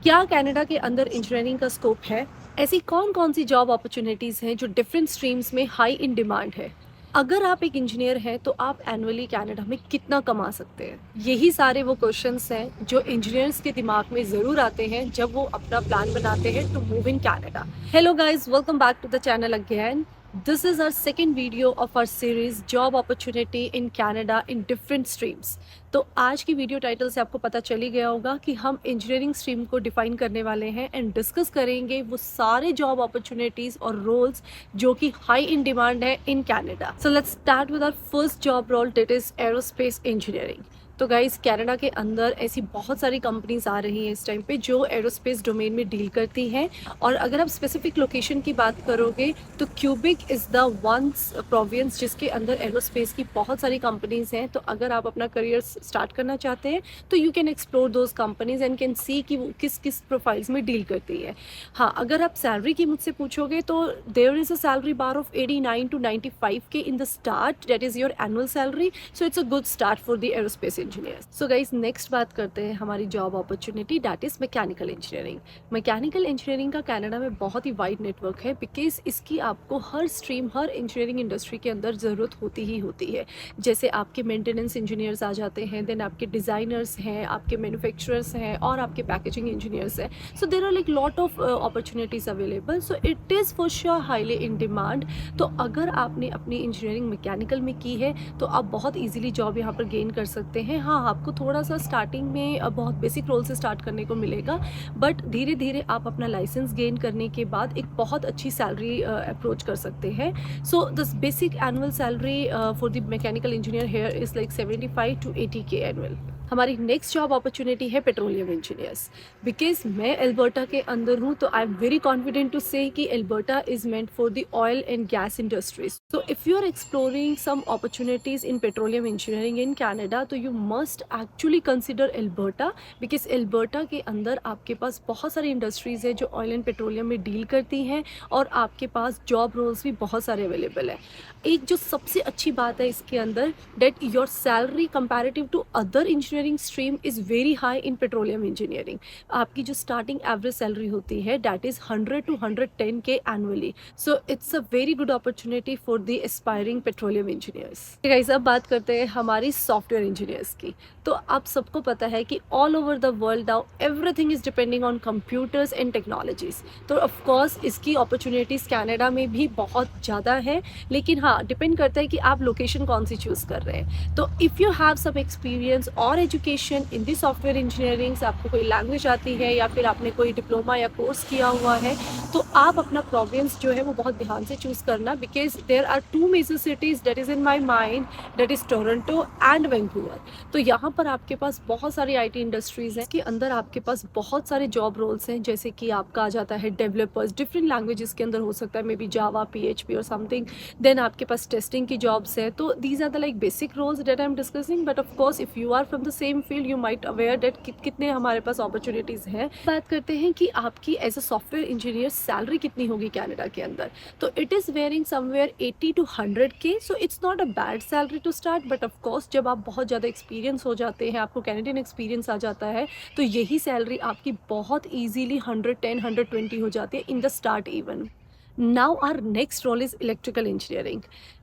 क्या कनाडा के अंदर इंजीनियरिंग का स्कोप है? ऐसी कौन-कौन सी जॉब अपॉर्च्युनिटीज़ हैं जो डिफरेंट स्ट्रीम्स में हाई इन डिमांड है? अगर आप एक इंजीनियर हैं तो आप एनुअली कनाडा में कितना कमा सकते हैं? यही सारे वो क्वेश्चंस हैं जो इंजीनियर्स के दिमाग में ज़रूर आते हैं जब वो अपना प्लान बनाते हैं to move in Canada. Hello guys, welcome back to the channel again. This is our second video of our series Job Opportunity in Canada in Different Streams। तो आज की वीडियो टाइटल से आपको पता चल ही गया होगा कि हम इंजीनियरिंग स्ट्रीम को डिफाइन करने वाले हैं एंड डिस्कस करेंगे वो सारे जॉब अपॉर्चुनिटीज़ और रोल्स जो कि हाई इन डिमांड है in Canada. So let's start with our first job role, that is aerospace engineering. तो गाइस, कनाडा के अंदर ऐसी बहुत सारी कंपनीज आ रही हैं इस टाइम पे जो एरोस्पेस डोमेन में डील करती हैं। और अगर आप स्पेसिफिक लोकेशन की बात करोगे तो cubic is the one province जिसके अंदर एरोस्पेस की बहुत सारी कंपनीज हैं। तो अगर आप अपना करियर स्टार्ट करना चाहते हैं तो you can explore those companies and can see कि वो किस किस प्रोफाइल्स में डील करती है। हाँ, अगर आप सैलरी की मुझसे पूछोगे तो there is a salary bar of 89 to 95 K in the start, that is your annual salary. So it's a good start for the aerospace engineers. सो गाइस, नेक्स्ट बात करते हैं हमारी job opportunity, that is mechanical engineering. Mechanical engineering का Canada में बहुत ही wide network है बिकॉज इसकी आपको हर स्ट्रीम, हर इंजीनियरिंग इंडस्ट्री के अंदर ज़रूरत होती ही होती है। जैसे आपके मेंटेनेंस इंजीनियर्स आ जाते हैं, देन आपके डिज़ाइनर्स हैं, आपके मैन्युफैक्चरर्स हैं और आपके पैकेजिंग इंजीनियर्स हैं। So there are like lot of opportunities available. So it is for sure highly in demand. तो अगर आपने अपनी इंजीनियरिंग मैकेनिकल में की है तो आप बहुत ईजिली जॉब यहाँ पर गेन कर सकते हैं। हाँ, आपको थोड़ा सा स्टार्टिंग में बहुत बेसिक रोल से स्टार्ट करने को मिलेगा, बट धीरे धीरे आप अपना लाइसेंस गेन करने के बाद एक बहुत अच्छी सैलरी अप्रोच कर सकते हैं। So this basic annual salary for the mechanical engineer here is like 75 to 80K annual. हमारी नेक्स्ट जॉब अपॉर्चुनिटी है पेट्रोलियम इंजीनियर्स। बिकॉज मैं एल्बर्टा के अंदर हूँ तो I am very confident to say कि Alberta is meant for the oil and gas industries. So if you are exploring some opportunities in petroleum engineering in Canada तो you must actually consider Alberta. Because Alberta के अंदर आपके पास बहुत सारी industries है जो oil and petroleum में deal करती हैं और आपके पास जॉब रोल्स भी बहुत सारे अवेलेबल है। एक जो सबसे अच्छी बात है इसके अंदर, that your salary comparative to other engineering stream is very high in petroleum engineering. आपकी जो स्टार्टिंग एवरेज सैलरी होती है that is 100 to 110K annually. So it's a very good opportunity for the aspiring petroleum engineers. Guys, अब बात करते हैं हमारी software engineers की। तो आप सबको पता है कि all over the world now everything is depending on computers and technologies. तो ऑफकोर्स इसकी अपॉर्चुनिटीज़ कनाडा में भी बहुत ज़्यादा है, लेकिन हाँ, डिपेंड करता है कि आप लोकेशन कौन सी चूज़ कर रहे हैं। तो if you have some experience और education in the software engineering, आपको कोई लैंग्वेज आती है या फिर आपने कोई डिप्लोमा या कोर्स किया हुआ है, तो आप अपना प्रोविंस जो है वो बहुत ध्यान से चूज़ करना। Because there are two major cities that is in my mind, that is Toronto and Vancouver. तो यहाँ पर आपके पास बहुत सारी IT इंडस्ट्रीज़ हैं, इसके अंदर आपके पास बहुत सारे जॉब रोल्स हैं। जैसे कि आपका आ जाता है डेवलपर्स, डिफरेंट लैंग्वेजेस के अंदर हो सकता है, मे बी जावा, PHP और समथिंग। देन आपके पास टेस्टिंग की जॉब्स है। तो these are the like basic roles that I am discussing, but of course if you are from the same field you might aware that कितने हमारे पास opportunities हैं। बात करते हैं कि आपकी as a software engineer salary कितनी होगी कनाडा के अंदर। तो it is varying somewhere 80 to 100K। So it's not a bad salary to start, but of course जब आप बहुत ज़्यादा एक्सपीरियंस हो जाते हैं, आपको कैनेडियन एक्सपीरियंस आ जाता है, तो यही सैलरी आपकी बहुत ईजीली 110 120 हो जाती है in the start even. Now our next role is electrical engineering.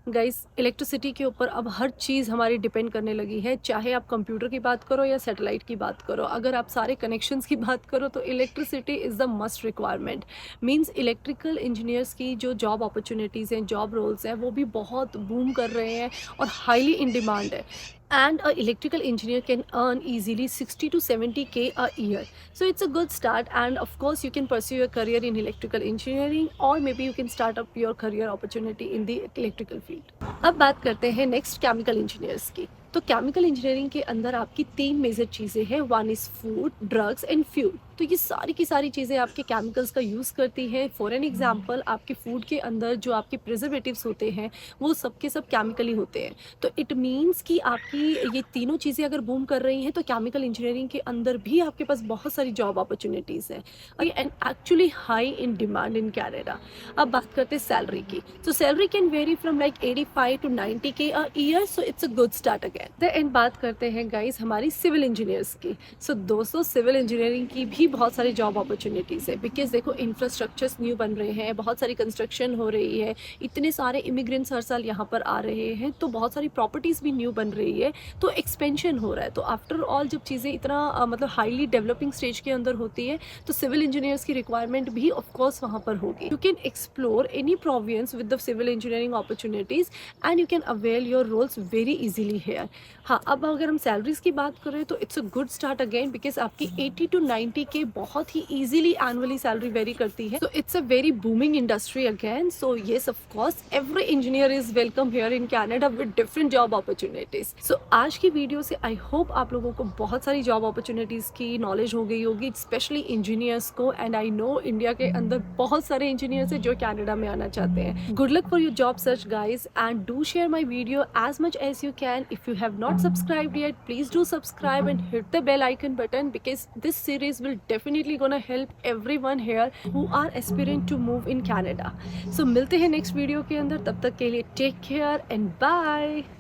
Guys, electricity के ऊपर अब हर चीज़ हमारी डिपेंड करने लगी है, चाहे आप कंप्यूटर की बात करो या सैटेलाइट की बात करो। अगर आप सारे कनेक्शंस की बात करो तो electricity is the must requirement. Means electrical engineers की जो जॉब अपॉर्चुनिटीज़ हैं, जॉब रोल्स हैं, वो भी बहुत बूम कर रहे हैं और हाईली इन डिमांड है। And a electrical engineer can earn easily 60 to 70K a year. So it's a good start, and of course you can pursue your career in electrical engineering, or maybe you can start up your career opportunity in the electrical field. अब बात करते हैं next chemical engineers की। तो chemical engineering के अंदर आपकी 3 major चीज़ें हैं, one is food, drugs and fuel. तो ये सारी की सारी चीज़ें आपके केमिकल्स का यूज़ करती है। फॉर एन एग्जांपल, आपके फूड के अंदर जो आपके प्रिजर्वेटिव्स होते हैं वो सब के सब केमिकली होते हैं। तो इट मीन्स कि आपकी ये तीनों चीज़ें अगर बूम कर रही हैं तो केमिकल इंजीनियरिंग के अंदर भी आपके पास बहुत सारी जॉब अपॉर्चुनिटीज़ हैं and actually high in demand in Canada. अब बात करते हैं सैलरी की। तो salary can very from like 85 to 90K a year, so it's a good start again. The end बात करते हैं गाइस हमारी सिविल इंजीनियर्स की। सो दोस्तों, सिविल इंजीनियरिंग की भी बहुत सारी जॉब अपॉर्चुनिटीज़ है, बिकॉज देखो इंफ्रास्ट्रक्चर्स न्यू बन रहे हैं, बहुत सारी कंस्ट्रक्शन हो रही है, इतने सारे इमिग्रेंट्स हर साल यहाँ पर आ रहे हैं, तो बहुत सारी प्रॉपर्टीज़ भी न्यू बन रही है, तो एक्सपेंशन हो रहा है। तो आफ्टर ऑल जब चीज़ें इतना मतलब हाईली डेवलपिंग स्टेज के अंदर होती है, तो सिविल इंजीनियर्स की रिक्वायरमेंट भी ऑफकोर्स वहाँ पर होगी। You can explore any province with the civil engineering opportunities and you can avail your roles very easily here. हाँ, अब अगर हम सैलरीज़ की बात करें तो it's a good start again, because आपकी 80 to 90 के बहुत ही इजीली एनुअली सैलरी वेरी करती है। So it's a very booming industry again. So yes, of course every engineer is welcome here in Canada with different job opportunities. So आज की video से I hope आप लोगों को बहुत सारी जॉब अपॉर्चुनिटीज की नॉलेज हो गई होगी, स्पेशली इंजीनियर्स को। एंड आई नो इंडिया के अंदर बहुत सारे इंजीनियर्स हैं जो कनाडा में आना चाहते हैं। Good luck for your job search guys, and do share my video as much as you can. If you have not subscribed yet, please do subscribe and hit the bell icon button, because this series will definitely gonna help everyone here who are aspiring to move in Canada. So मिलते हैं next video के अंदर, तब तक के लिए take care and bye.